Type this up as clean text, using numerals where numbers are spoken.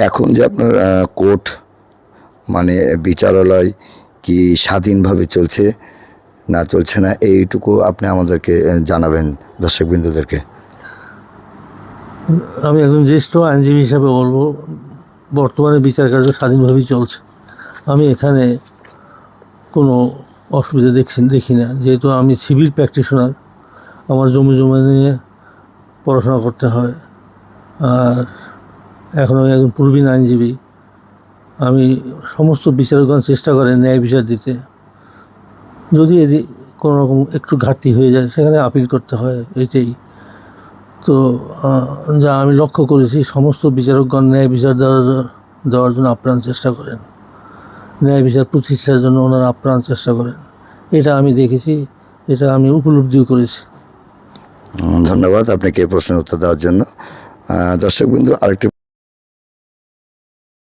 এখন যে আপনার কোর্ট মানে বিচারালয় কি স্বাধীনভাবে চলছে না চলছে না, এইটুকু আপনি আমাদেরকে জানাবেন দর্শকবৃন্দদেরকে। আমি একজন জ্যেষ্ঠ আইনজীবী হিসাবে বলবো, বর্তমানে বিচার কার্য স্বাধীনভাবেই চলছে। আমি এখানে কোনো অসুবিধা দেখি না, যেহেতু আমি সিভিল প্র্যাকটিশনার, আমার জমি জমা নিয়ে পড়াশোনা করতে হয়। আর এখন আমি একজন প্রবীণ আইনজীবী। আমি সমস্ত বিচারকগণ চেষ্টা করেন ন্যায় বিচার দিতে। যদি কোনো রকম একটু ঘাটতি হয়ে যায় সেখানে আপিল করতে হয়, এইটাই। তো যা আমি লক্ষ্য করেছি, সমস্ত বিচারকগণ ন্যায় বিচার দেওয়ার জন্য আপ্রাণ চেষ্টা করেন, ন্যায় বিচার প্রতিষ্ঠার জন্য ওনারা আপ্রাণ চেষ্টা করেন। এটা আমি দেখেছি, এটা আমি উপলব্ধিও করেছি। ধন্যবাদ আপনাকে এই প্রশ্নের উত্তর দেওয়ার জন্য। দর্শকবৃন্দু, আরেকটি